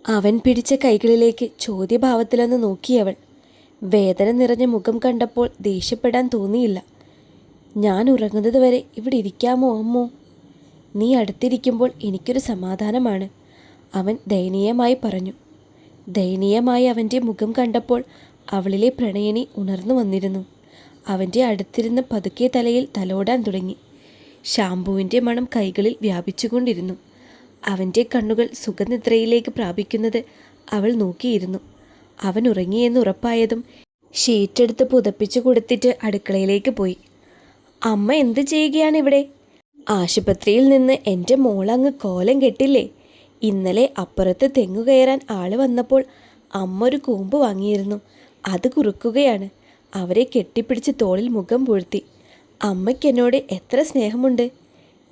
അവൻ പിടിച്ച കൈകളിലേക്ക് ചോദ്യഭാവത്തിലൊന്ന് നോക്കിയവൾ. വേദന നിറഞ്ഞ മുഖം കണ്ടപ്പോൾ ദേഷ്യപ്പെടാൻ തോന്നിയില്ല. ഞാൻ ഉറങ്ങുന്നത് വരെ ഇവിടെ ഇരിക്കാമോ അമ്മോ? നീ അടുത്തിരിക്കുമ്പോൾ എനിക്കൊരു സമാധാനമാണ്, അവൻ ദയനീയമായി പറഞ്ഞു. ദയനീയമായി അവൻ്റെ മുഖം കണ്ടപ്പോൾ അവളിലെ പ്രണയിനി ഉണർന്നു വന്നിരുന്നു. അവൻ്റെ അടുത്തിരുന്ന് പതുക്കെ തലയിൽ തലോടാൻ തുടങ്ങി. ഷാംപൂവിൻ്റെ മണം കൈകളിൽ വ്യാപിച്ചുകൊണ്ടിരുന്നു. അവൻ്റെ കണ്ണുകൾ സുഖനിദ്രയിലേക്ക് പ്രാപിക്കുന്നത് അവൾ നോക്കിയിരുന്നു. അവൻ ഉറങ്ങിയെന്ന് ഉറപ്പായതും ഷീറ്റെടുത്ത് പുതപ്പിച്ചു കൊടുത്തിട്ട് അടുക്കളയിലേക്ക് പോയി. അമ്മ എന്ത് ചെയ്യുകയാണിവിടെ? ആശുപത്രിയിൽ നിന്ന് എൻ്റെ മോളങ്ങ് കോലം കെട്ടില്ലേ? ഇന്നലെ അപ്പുറത്ത് തെങ്ങു കയറാൻ ആള് വന്നപ്പോൾ അമ്മ ഒരു കൂമ്പ് വാങ്ങിയിരുന്നു, അത് കുറുക്കുകയാണ്. അവരെ കെട്ടിപ്പിടിച്ച് തോളിൽ മുഖം പൂഴ്ത്തി. അമ്മയ്ക്കെന്നോട് എത്ര സ്നേഹമുണ്ട്!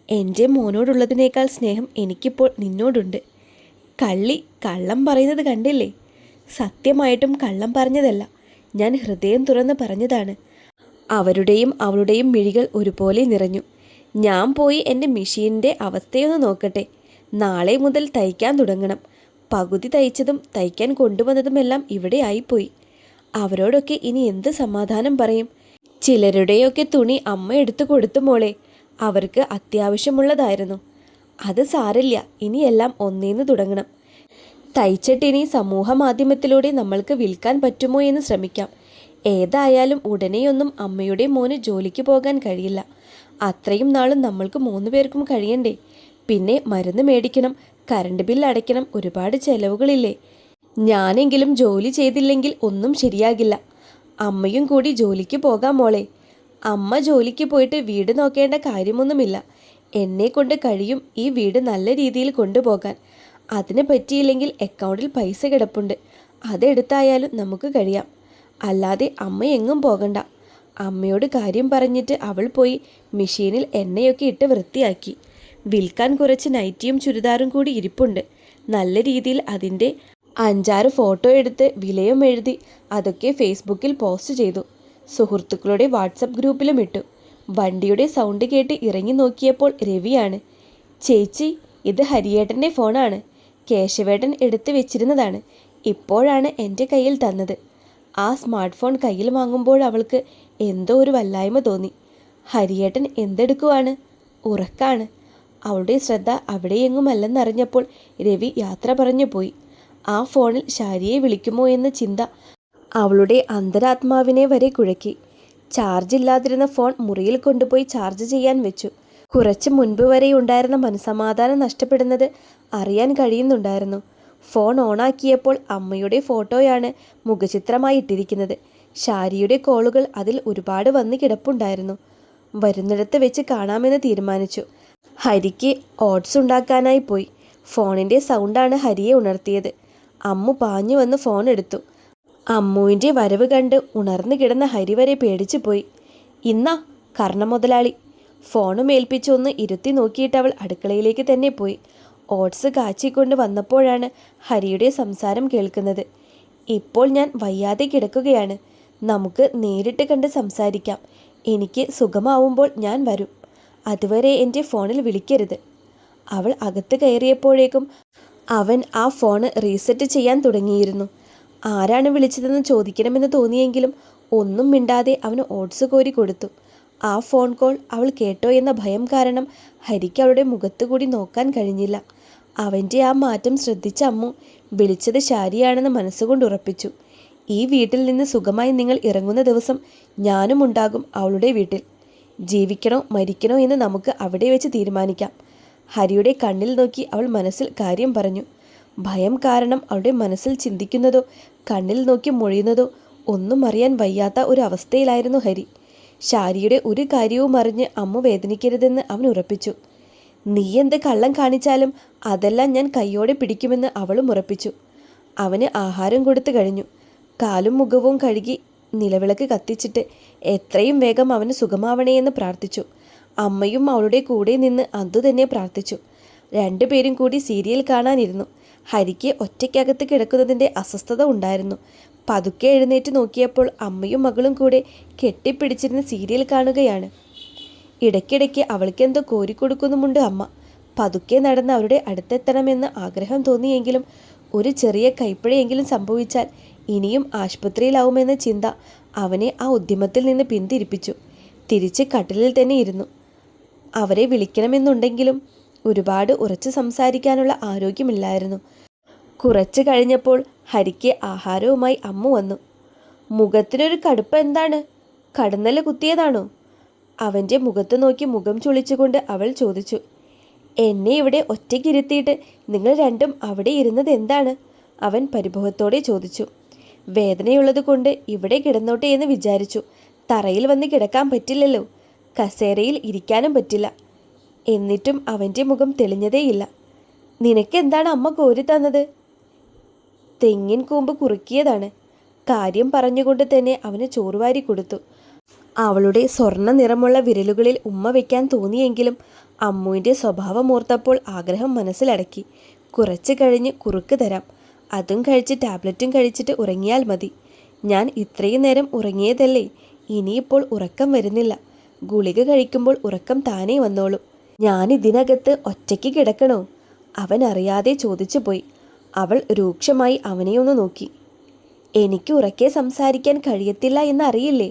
എൻ്റെ മോനോടുള്ളതിനേക്കാൾ സ്നേഹം എനിക്കിപ്പോൾ നിന്നോടുണ്ട്. കള്ളി കള്ളം പറയുന്നത് കണ്ടില്ലേ? സത്യമായിട്ടും കള്ളം പറഞ്ഞതല്ല, ഞാൻ ഹൃദയം തുറന്ന് പറഞ്ഞതാണ്. അവരുടെയും അവളുടെയും മിഴികൾ ഒരുപോലെ നിറഞ്ഞു. ഞാൻ പോയി എൻ്റെ മെഷീനിൻ്റെ അവസ്ഥയൊന്ന് നോക്കട്ടെ. നാളെ മുതൽ തയ്ക്കാൻ തുടങ്ങണം. പകുതി തയ്ച്ചതും തയ്ക്കാൻ കൊണ്ടുവന്നതുമെല്ലാം ഇവിടെ ആയിപ്പോയി. അവരോടൊക്കെ ഇനി എന്ത് സമാധാനം പറയും? ചിലരുടെയൊക്കെ തുണി അമ്മ എടുത്തു കൊടുത്തു മോളെ, അവർക്ക് അത്യാവശ്യമുള്ളതായിരുന്നു. അത് സാരല്ല, ഇനിയെല്ലാം ഒന്നേന്ന് തുടങ്ങണം. തയ്ച്ചിട്ടിനി സമൂഹ മാധ്യമത്തിലൂടെ നമ്മൾക്ക് വിൽക്കാൻ പറ്റുമോ എന്ന് ശ്രമിക്കാം. ഏതായാലും ഉടനെയൊന്നും അമ്മയുടെ മോന് ജോലിക്ക് പോകാൻ കഴിയില്ല. അത്രയും നാളും നമ്മൾക്ക് 3 പേർക്കും കഴിയണ്ടേ? പിന്നെ മരുന്ന് മേടിക്കണം, കറണ്ട് ബില്ല് അടയ്ക്കണം, ഒരുപാട് ചെലവുകളില്ലേ? ഞാനെങ്കിലും ജോലി ചെയ്തില്ലെങ്കിൽ ഒന്നും ശരിയാകില്ല. അമ്മയും കൂടി ജോലിക്ക് പോകാം മോളെ. അമ്മ ജോലിക്ക് പോയിട്ട് വീട് നോക്കേണ്ട കാര്യമൊന്നുമില്ല. എന്നെ കൊണ്ട് കഴിയും ഈ വീട് നല്ല രീതിയിൽ കൊണ്ടുപോകാൻ. അതിന് പറ്റിയില്ലെങ്കിൽ അക്കൗണ്ടിൽ പൈസ കിടപ്പുണ്ട്, അതെടുത്തായാലും നമുക്ക് കഴിയാം. അല്ലാതെ അമ്മ എങ്ങും പോകണ്ട. അമ്മയോട് കാര്യം പറഞ്ഞിട്ട് അവൾ പോയി മെഷീനിൽ എണ്ണയൊക്കെ ഇട്ട് വൃത്തിയാക്കി. വിൽക്കാൻ കുറച്ച് നൈറ്റിയും ചുരിദാറും കൂടി ഇരിപ്പുണ്ട്. നല്ല രീതിയിൽ അതിൻ്റെ 5-6 ഫോട്ടോ എടുത്ത് വിലയും എഴുതി അതൊക്കെ ഫേസ്ബുക്കിൽ പോസ്റ്റ് ചെയ്തു. സുഹൃത്തുക്കളുടെ വാട്സപ്പ് ഗ്രൂപ്പിലും ഇട്ടു. വണ്ടിയുടെ സൗണ്ട് കേട്ട് ഇറങ്ങി നോക്കിയപ്പോൾ രവിയാണ്. ചേച്ചി, ഇത് ഹരിയേട്ടൻ്റെ ഫോണാണ്. കേശവേട്ടൻ എടുത്ത് വെച്ചിരുന്നതാണ്. ഇപ്പോഴാണ് എൻ്റെ കയ്യിൽ തന്നത്. ആ സ്മാർട്ട് ഫോൺ കയ്യിൽ വാങ്ങുമ്പോൾ അവൾക്ക് എന്തോ ഒരു വല്ലായ്മ തോന്നി. ഹരിയേട്ടൻ എന്തെടുക്കുവാണ്? ഉറക്കാണ്. അവളുടെ ശ്രദ്ധ അവിടെയെങ്ങുമല്ലെന്നറിഞ്ഞപ്പോൾ രവി യാത്ര പറഞ്ഞു പോയി. ആ ഫോണിൽ ശാരിയെ വിളിക്കുമോ എന്ന ചിന്ത അവളുടെ അന്തരാത്മാവിനെ വരെ കുഴക്കി. ചാർജ് ഇല്ലാതിരുന്ന ഫോൺ മുറിയിൽ കൊണ്ടുപോയി ചാർജ് ചെയ്യാൻ വെച്ചു. കുറച്ച് മുൻപ് വരെ ഉണ്ടായിരുന്ന മനസമാധാനം നഷ്ടപ്പെടുന്നത് അറിയാൻ കഴിയുന്നുണ്ടായിരുന്നു. ഫോൺ ഓണാക്കിയപ്പോൾ അമ്മയുടെ ഫോട്ടോയാണ് മുഖചിത്രമായി ഇട്ടിരിക്കുന്നത്. ശാരിയുടെ കോളുകൾ അതിൽ ഒരുപാട് വന്ന് കിടപ്പുണ്ടായിരുന്നു. വരുന്നിടത്ത് വെച്ച് കാണാമെന്ന് തീരുമാനിച്ചു. ഹരിക്ക് ഓട്സ് ഉണ്ടാക്കാനായി പോയി. ഫോണിൻ്റെ സൗണ്ടാണ് ഹരിയെ ഉണർത്തിയത്. അമ്മു പാഞ്ഞു വന്ന് ഫോൺ എടുത്തു. അമ്മുവിൻ്റെ വരവ് കണ്ട് ഉണർന്നു കിടന്ന ഹരി വരെ പേടിച്ചു പോയി. ഇന്നാ കർണ മുതലാളി. ഫോണും ഏൽപ്പിച്ചൊന്ന് ഇരുത്തി നോക്കിയിട്ട് അവൾ അടുക്കളയിലേക്ക് തന്നെ പോയി. ഓട്സ് കാച്ചിക്കൊണ്ട് വന്നപ്പോഴാണ് ഹരിയുടെ സംസാരം കേൾക്കുന്നത്. ഇപ്പോൾ ഞാൻ വയ്യാതെ കിടക്കുകയാണ്. നമുക്ക് നേരിട്ട് കണ്ട് സംസാരിക്കാം. എനിക്ക് സുഖമാവുമ്പോൾ ഞാൻ വരും. അതുവരെ എൻ്റെ ഫോണിൽ വിളിക്കരുത്. അവൾ അകത്ത് കയറിയപ്പോഴേക്കും അവൻ ആ ഫോണ് റീസെറ്റ് ചെയ്യാൻ തുടങ്ങിയിരുന്നു. ആരാണ് വിളിച്ചതെന്ന് ചോദിക്കണമെന്ന് തോന്നിയെങ്കിലും ഒന്നും മിണ്ടാതെ അവന് ഓട്സ് കോരി കൊടുത്തു. ആ ഫോൺ കോൾ അവൾ കേട്ടോ എന്ന ഭയം കാരണം ഹരിക്ക് അവളുടെ മുഖത്തുകൂടി നോക്കാൻ കഴിഞ്ഞില്ല. അവൻ്റെ ആ മാറ്റം ശ്രദ്ധിച്ച അമ്മു വിളിച്ചത് ശാരിയാണെന്ന് മനസ്സുകൊണ്ട് ഉറപ്പിച്ചു. ഈ വീട്ടിൽ നിന്ന് സുഖമായി നിങ്ങൾ ഇറങ്ങുന്ന ദിവസം ഞാനും ഉണ്ടാകും അവളുടെ വീട്ടിൽ. ജീവിക്കണോ മരിക്കണോ എന്ന് നമുക്ക് അവിടെ വെച്ച് തീരുമാനിക്കാം. ഹരിയുടെ കണ്ണിൽ നോക്കി അവൾ മനസ്സിൽ കാര്യം പറഞ്ഞു. ഭയം കാരണം അവളുടെ മനസ്സിൽ ചിന്തിക്കുന്നതോ കണ്ണിൽ നോക്കി മൊഴിയുന്നതോ ഒന്നും അറിയാൻ വയ്യാത്ത ഒരു അവസ്ഥയിലായിരുന്നു ഹരി. ശാരിയുടെ ഒരു കാര്യവും അറിഞ്ഞ് അമ്മ വേദനിക്കരുതെന്ന് അവൻ ഉറപ്പിച്ചു. നീ എന്ത് കള്ളം കാണിച്ചാലും അതെല്ലാം ഞാൻ കൈയോടെ പിടിക്കുമെന്ന് അവളും ഉറപ്പിച്ചു. അവന് ആഹാരം കൊടുത്തു കഴിഞ്ഞു. കാലും മുഖവും കഴുകി നിലവിളക്ക് കത്തിച്ചിട്ട് എത്രയും വേഗം അവന് സുഖമാവണേ എന്ന് പ്രാർത്ഥിച്ചു. അമ്മയും അവളുടെ കൂടെ നിന്ന് അതുതന്നെ പ്രാർത്ഥിച്ചു. 2 പേരും കൂടി സീരിയൽ കാണാനിരുന്നു. ഹരിക്ക് ഒറ്റയ്ക്കകത്ത് കിടക്കുന്നതിൻ്റെ അസ്വസ്ഥത ഉണ്ടായിരുന്നു. പതുക്കെ എഴുന്നേറ്റ് നോക്കിയപ്പോൾ അമ്മയും മകളും കൂടെ കെട്ടിപ്പിടിച്ചിരുന്ന് സീരിയൽ കാണുകയാണ്. ഇടയ്ക്കിടയ്ക്ക് അവൾക്കെന്തോ കോരിക്കൊടുക്കുന്നുമുണ്ട് അമ്മ. പതുക്കെ നടന്ന് അവരുടെ അടുത്തെത്തണമെന്ന് ആഗ്രഹം തോന്നിയെങ്കിലും ഒരു ചെറിയ കൈപ്പിഴയെങ്കിലും സംഭവിച്ചാൽ ഇനിയും ആശുപത്രിയിലാവുമെന്ന ചിന്ത അവനെ ആ ഉദ്യമത്തിൽ നിന്ന് പിന്തിരിപ്പിച്ചു. തിരിച്ച് കട്ടിലിൽ തന്നെ ഇരുന്നു. അവരെ വിളിക്കണമെന്നുണ്ടെങ്കിലും ഒരുപാട് ഉറച്ചു സംസാരിക്കാനുള്ള ആരോഗ്യമില്ലായിരുന്നു. കുറച്ച് കഴിഞ്ഞപ്പോൾ ഹരിക്ക് ആഹാരവുമായി അമ്മു വന്നു. മുഖത്തിനൊരു കടുപ്പ് എന്താണ്? കടന്നല് കുത്തിയതാണോ? അവൻ്റെ മുഖത്ത് നോക്കി മുഖം ചുളിച്ചുകൊണ്ട് അവൾ ചോദിച്ചു. എന്നെ ഇവിടെ ഒറ്റയ്ക്കിരുത്തിയിട്ട് നിങ്ങൾ രണ്ടും അവിടെ ഇരുന്നത് എന്താണ്? അവൻ പരിഭവത്തോടെ ചോദിച്ചു. വേദനയുള്ളത് കൊണ്ട് ഇവിടെ കിടന്നോട്ടെ എന്ന് വിചാരിച്ചു. തറയിൽ വന്ന് കിടക്കാൻ പറ്റില്ലല്ലോ. കസേരയിൽ ഇരിക്കാനും പറ്റില്ല. എന്നിട്ടും അവൻ്റെ മുഖം തെളിഞ്ഞതേയില്ല. നിനക്കെന്താണ് അമ്മ കോരി തന്നത്? തെങ്ങിൻ കൂമ്പ് കുറുക്കിയതാണ്. കാര്യം പറഞ്ഞുകൊണ്ട് തന്നെ അവന് ചോറുവാരി കൊടുത്തു. അവളുടെ സ്വർണ്ണ നിറമുള്ള വിരലുകളിൽ ഉമ്മ വയ്ക്കാൻ തോന്നിയെങ്കിലും അമ്മുവിൻ്റെ സ്വഭാവം ഓർത്തപ്പോൾ ആഗ്രഹം മനസ്സിലടക്കി. കുറച്ച് കഴിഞ്ഞ് കുറുക്ക് തരാം. അതും കഴിച്ച് ടാബ്ലറ്റും കഴിച്ചിട്ട് ഉറങ്ങിയാൽ മതി. ഞാൻ ഇത്രയും നേരം ഉറങ്ങിയതല്ലേ, ഇനിയിപ്പോൾ ഉറക്കം വരുന്നില്ല. ഗുളിക കഴിക്കുമ്പോൾ ഉറക്കം താനേ വന്നോളൂ. ഞാൻ ഇതിനകത്ത് ഒറ്റയ്ക്ക് കിടക്കണോ? അവൻ അറിയാതെ ചോദിച്ചു പോയി. അവൾ രൂക്ഷമായി അവനെ ഒന്ന് നോക്കി. എനിക്ക് ഉറക്കെ സംസാരിക്കാൻ കഴിയത്തില്ല എന്നറിയില്ലേ?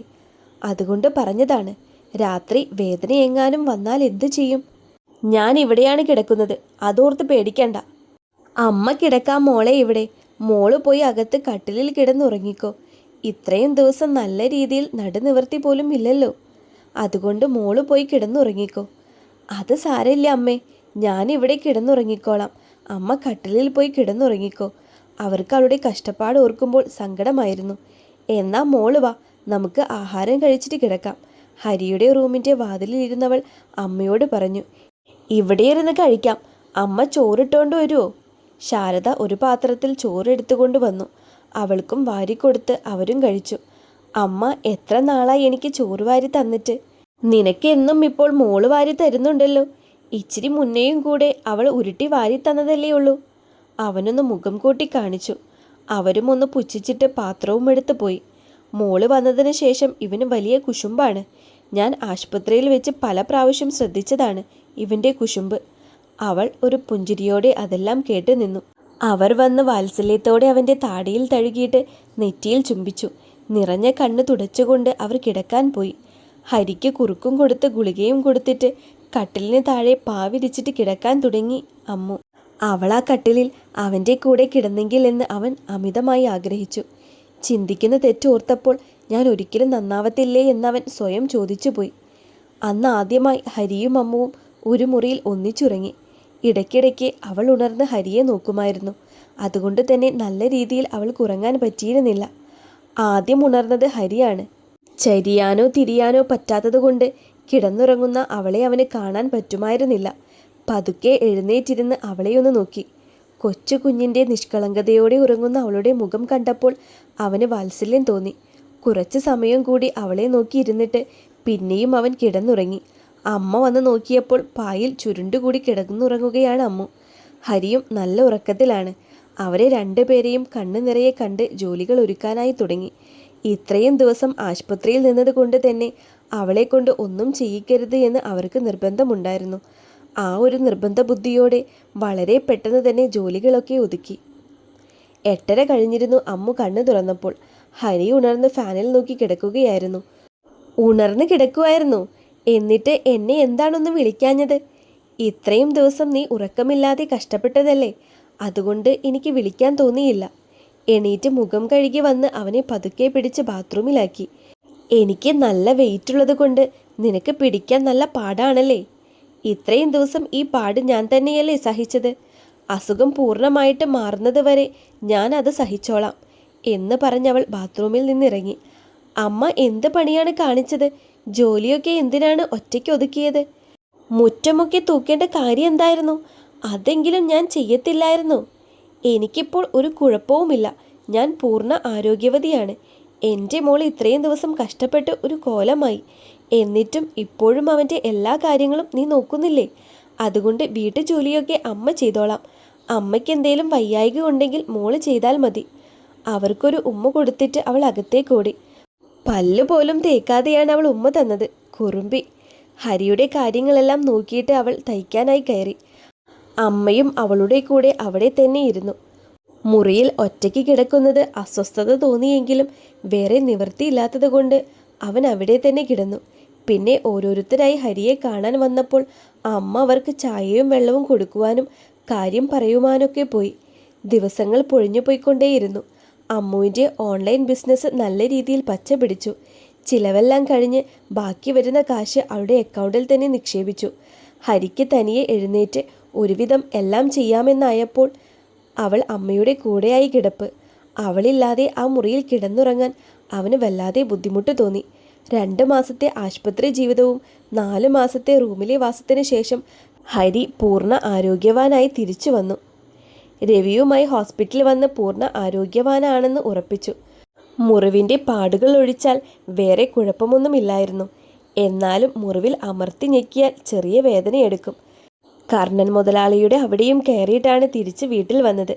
അതുകൊണ്ട് പറഞ്ഞതാണ്. രാത്രി വേദനയെങ്ങാനും വന്നാൽ എന്തു ചെയ്യും? ഞാൻ ഇവിടെയാണ് കിടക്കുന്നത്, അതോർത്ത് പേടിക്കണ്ട. അമ്മ കിടക്കാം മോളെ ഇവിടെ. മോള് പോയി അകത്ത് കട്ടിലിൽ കിടന്നുറങ്ങിക്കോ. ഇത്രയും ദിവസം നല്ല രീതിയിൽ നടുനിവർത്തി പോലും ഇല്ലല്ലോ. അതുകൊണ്ട് മോള് പോയി കിടന്നുറങ്ങിക്കോ. അത് സാരമില്ല അമ്മേ, ഞാനിവിടെ കിടന്നുറങ്ങിക്കോളാം. അമ്മ കട്ടിലിൽ പോയി കിടന്നുറങ്ങിക്കോ. അവർക്ക് അവളുടെ കഷ്ടപ്പാട് ഓർക്കുമ്പോൾ സങ്കടമായിരുന്നു. എന്നാ മോള് വാ, നമുക്ക് ആഹാരം കഴിച്ചിട്ട് കിടക്കാം. ഹരിയുടെ റൂമിൻ്റെ വാതിലിരുന്നവൾ അമ്മയോട് പറഞ്ഞു. ഇവിടെ ഇരുന്ന് കഴിക്കാം. അമ്മ ചോറിട്ടുകൊണ്ട് വരുമോ? ശാരദ ഒരു പാത്രത്തിൽ ചോറെടുത്തുകൊണ്ട് വന്നു. അവൾക്കും വാരിക്കൊടുത്ത് അവരും കഴിച്ചു. അമ്മ എത്ര നാളായി എനിക്ക് ചോറ് വാരി തന്നിട്ട്? നിനക്ക് എന്നും ഇപ്പോൾ മോള് വാരി തരുന്നുണ്ടല്ലോ. ഇച്ചിരി മുന്നേയും കൂടെ അവൾ ഉരുട്ടി വാരി തന്നതല്ലേ ഉള്ളൂ. അവനൊന്ന് മുഖം കൂട്ടി കാണിച്ചു. അവരും ഒന്ന് പുച്ഛിച്ചിട്ട് പാത്രവും എടുത്തു പോയി. മോള് വന്നതിന് ശേഷം ഇവന് വലിയ കുശുമ്പാണ്. ഞാൻ ആശുപത്രിയിൽ വെച്ച് പല പ്രാവശ്യം ശ്രദ്ധിച്ചതാണ് ഇവൻ്റെ കുശുമ്പ്. അവൾ ഒരു പുഞ്ചിരിയോടെ അതെല്ലാം കേട്ടു നിന്നു. അവർ വന്ന് വാത്സല്യത്തോടെ അവൻ്റെ താടിയിൽ തഴുകിയിട്ട് നെറ്റിയിൽ ചുംബിച്ചു. നിറഞ്ഞ കണ്ണ് തുടച്ചുകൊണ്ട് അവർ കിടക്കാൻ പോയി. ഹരിക്ക് കുറുക്കും കൊടുത്ത് ഗുളികയും കൊടുത്തിട്ട് കട്ടിലിന് താഴെ പാവിരിച്ചിട്ട് കിടക്കാൻ തുടങ്ങി അമ്മു. അവൾ ആ കട്ടിലിൽ അവൻ്റെ കൂടെ കിടന്നെങ്കിൽ എന്ന് അവൻ അമിതമായി ആഗ്രഹിച്ചു. ചിന്തിക്കുന്ന തെറ്റോർത്തപ്പോൾ ഞാൻ ഒരിക്കലും നന്നാവത്തില്ലേ എന്നവൻ സ്വയം ചോദിച്ചുപോയി. അന്ന് ആദ്യമായി ഹരിയും അമ്മുവും ഒരു മുറിയിൽ ഒന്നിച്ചുറങ്ങി. ഇടയ്ക്കിടയ്ക്ക് അവൾ ഉണർന്ന് ഹരിയെ നോക്കുമായിരുന്നു. അതുകൊണ്ട് തന്നെ നല്ല രീതിയിൽ അവൾക്ക് ഉറങ്ങാൻ പറ്റിയിരുന്നില്ല. ആദ്യം ഉണർന്നത് ഹരിയാണ്. ചരിയാനോ തിരിയാനോ പറ്റാത്തതുകൊണ്ട് കിടന്നുറങ്ങുന്ന അവളെ അവന് കാണാൻ പറ്റുമായിരുന്നില്ല. പതുക്കെ എഴുന്നേറ്റിരുന്ന് അവളെയൊന്ന് നോക്കി. കൊച്ചു കുഞ്ഞിൻ്റെ നിഷ്കളങ്കതയോടെ ഉറങ്ങുന്ന അവളുടെ മുഖം കണ്ടപ്പോൾ അവന് വാത്സല്യം തോന്നി. കുറച്ച് സമയം കൂടി അവളെ നോക്കിയിരുന്നിട്ട് പിന്നെയും അവൻ കിടന്നുറങ്ങി. അമ്മ വന്ന് നോക്കിയപ്പോൾ പായിൽ ചുരുണ്ടുകൂടി കിടന്നുറങ്ങുകയാണ് അമ്മു. ഹരിയും നല്ല ഉറക്കത്തിലാണ്. അവരെ രണ്ടുപേരെയും കണ്ണു നിറയെ കണ്ട് ജോലികൾ ഒരുക്കാനായി തുടങ്ങി. ഇത്രയും ദിവസം ആശുപത്രിയിൽ നിന്നതുകൊണ്ട് തന്നെ അവളെ കൊണ്ട് ഒന്നും ചെയ്യിക്കരുത് എന്ന് അവർക്ക് നിർബന്ധമുണ്ടായിരുന്നു. ആ ഒരു നിർബന്ധ ബുദ്ധിയോടെ വളരെ പെട്ടെന്ന് തന്നെ ജോലികളൊക്കെ ഒതുക്കി. 8:30 കഴിഞ്ഞിരുന്നു അമ്മു കണ്ണു തുറന്നപ്പോൾ. ഹരി ഉണർന്ന് ഫാനിൽ നോക്കി കിടക്കുകയായിരുന്നു. ഉണർന്ന് കിടക്കുമായിരുന്നു. എന്നിട്ട് എന്നെ എന്താണൊന്ന് വിളിക്കാഞ്ഞത്? ഇത്രയും ദിവസം നീ ഉറക്കമില്ലാതെ കഷ്ടപ്പെട്ടതല്ലേ, അതുകൊണ്ട് എനിക്ക് വിളിക്കാൻ തോന്നിയില്ല. എണീറ്റ് മുഖം കഴുകി വന്ന് അവനെ പതുക്കെ പിടിച്ച് ബാത്റൂമിലാക്കി. എനിക്ക് നല്ല വെയിറ്റുള്ളത് കൊണ്ട് നിനക്ക് പിടിക്കാൻ നല്ല പാടാണല്ലേ. ഇത്രയും ദിവസം ഈ പാട് ഞാൻ തന്നെയല്ലേ സഹിച്ചത്. അസുഖം പൂർണ്ണമായിട്ട് മാറുന്നത് വരെ ഞാൻ അത് സഹിച്ചോളാം എന്ന് പറഞ്ഞവൾ ബാത്റൂമിൽ നിന്നിറങ്ങി. അമ്മ എന്ത് പണിയാണ് കാണിച്ചത്? ജോലിയൊക്കെ എന്തിനാണ് ഒറ്റയ്ക്ക് ഒതുക്കിയത്? മുറ്റമൊക്കെ തൂക്കേണ്ട കാര്യം എന്തായിരുന്നു? അതെങ്കിലും ഞാൻ ചെയ്യത്തില്ലായിരുന്നു. എനിക്കിപ്പോൾ ഒരു കുഴപ്പവുമില്ല. ഞാൻ പൂർണ്ണ ആരോഗ്യവതിയാണ്. എൻ്റെ മോൾ ഇത്രയും ദിവസം കഷ്ടപ്പെട്ട് ഒരു കോലമായി. എന്നിട്ടും ഇപ്പോഴും അവൻ്റെ എല്ലാ കാര്യങ്ങളും നീ നോക്കുന്നില്ലേ? അതുകൊണ്ട് വീട്ടു ജോലിയൊക്കെ അമ്മ ചെയ്തോളാം. അമ്മയ്ക്ക് എന്തേലും വയ്യായ്ക ഉണ്ടെങ്കിൽ മോള് ചെയ്താൽ മതി. അവർക്കൊരു ഉമ്മ കൊടുത്തിട്ട് അവൾ അകത്തേക്കോടി. പല്ല് പോലും തേക്കാതെയാണ് അവൾ ഉമ്മ തന്നത്. കുറുമ്പി. ഹരിയുടെ കാര്യങ്ങളെല്ലാം നോക്കിയിട്ട് അവൾ തയ്ക്കാനായി കയറി. അമ്മയും അവളുടെ കൂടെ അവിടെ തന്നെ ഇരുന്നു. മുറിയിൽ ഒറ്റയ്ക്ക് കിടക്കുന്നത് അസ്വസ്ഥത തോന്നിയെങ്കിലും വേറെ നിവൃത്തിയില്ലാത്തത് കൊണ്ട് അവൻ അവിടെ തന്നെ കിടന്നു. പിന്നെ ഓരോരുത്തരായി ഹരിയെ കാണാൻ വന്നപ്പോൾ അമ്മ അവർക്ക് ചായയും വെള്ളവും കൊടുക്കുവാനും കാര്യം പറയുവാനൊക്കെ പോയി. ദിവസങ്ങൾ പൊഴിഞ്ഞു പോയിക്കൊണ്ടേയിരുന്നു. അമ്മുവിൻ്റെ ഓൺലൈൻ ബിസിനസ് നല്ല രീതിയിൽ പച്ച പിടിച്ചു. ചിലവെല്ലാം കഴിഞ്ഞ് ബാക്കി വരുന്ന കാശ് അവളുടെ അക്കൗണ്ടിൽ തന്നെ നിക്ഷേപിച്ചു. ഹരിക്ക് തനിയെ എഴുന്നേറ്റ് ഒരുവിധം എല്ലാം ചെയ്യാമെന്നായപ്പോൾ അവൾ അമ്മയുടെ കൂടെയായി കിടപ്പ്. അവളില്ലാതെ ആ മുറിയിൽ കിടന്നുറങ്ങാൻ അവന് വല്ലാതെ ബുദ്ധിമുട്ട് തോന്നി. 2 മാസത്തെ ആശുപത്രി ജീവിതവും 4 മാസത്തെ റൂമിലെ വാസത്തിന് ശേഷം ഹരി പൂർണ്ണ ആരോഗ്യവാനായി തിരിച്ചു വന്നു. രവിയുമായി ഹോസ്പിറ്റലിൽ വന്ന് പൂർണ്ണ ആരോഗ്യവാനാണെന്ന് ഉറപ്പിച്ചു. മുറിവിൻ്റെ പാടുകൾ ഒഴിച്ചാൽ വേറെ കുഴപ്പമൊന്നുമില്ലായിരുന്നു. എന്നാലും മുറിവിൽ അമർത്തി ഞെക്കിയാൽ ചെറിയ വേദനയെടുക്കും. കർണൻ മുതലാളിയുടെ അവിടെയും കയറിയിട്ടാണ് തിരിച്ച് വീട്ടിൽ വന്നത്.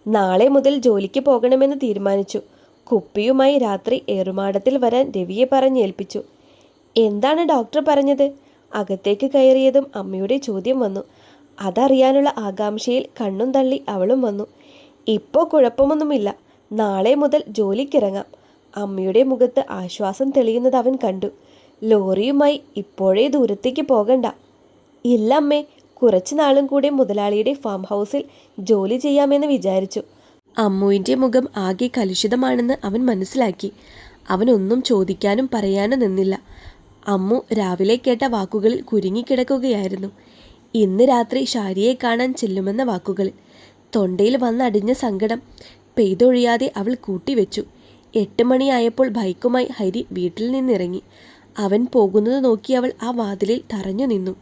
നാളെ മുതൽ ജോലിക്ക് പോകണമെന്ന് തീരുമാനിച്ചു. കുപ്പിയുമായി രാത്രി ഏറുമാടത്തിൽ വരാൻ രവിയെ പറഞ്ഞേൽപ്പിച്ചു. എന്താണ് ഡോക്ടർ പറഞ്ഞത്? അകത്തേക്ക് കയറിയതും അമ്മയുടെ ചോദ്യം വന്നു. അതറിയാനുള്ള ആകാംക്ഷയിൽ കണ്ണും തള്ളി അവളും വന്നു. ഇപ്പോൾ കുഴപ്പമൊന്നുമില്ല, നാളെ മുതൽ ജോലിക്കിറങ്ങാം. അമ്മയുടെ മുഖത്ത് ആശ്വാസം തെളിയുന്നത് അവൻ കണ്ടു. ലോറിയുമായി ഇപ്പോഴേ ദൂരത്തേക്ക് പോകണ്ട. ഇല്ല അമ്മേ, കുറച്ചു നാളും കൂടെ മുതലാളിയുടെ ഫാം ഹൗസിൽ ജോലി ചെയ്യാമെന്ന് വിചാരിച്ചു. അമ്മുവിൻ്റെ മുഖം ആകെ കലുഷിതമാണെന്ന് അവൻ മനസ്സിലാക്കി. അവനൊന്നും ചോദിക്കാനും പറയാനും നിന്നില്ല. അമ്മു രാവിലെ കേട്ട വാക്കുകളിൽ കുരുങ്ങിക്കിടക്കുകയായിരുന്നു. ഇന്ന് രാത്രി ഷാരിയെ കാണാൻ ചെല്ലുമെന്ന വാക്കുകളിൽ തൊണ്ടയിൽ വന്നടിഞ്ഞ സങ്കടം പെയ്തൊഴിയാതെ അവൾ കൂട്ടിവെച്ചു. 8 മണിയായപ്പോൾ ബൈക്കുമായി ഹരി വീട്ടിൽ നിന്നിറങ്ങി. അവൻ പോകുന്നത് നോക്കി അവൾ ആ വാതിലിൽ തറഞ്ഞു നിന്നു.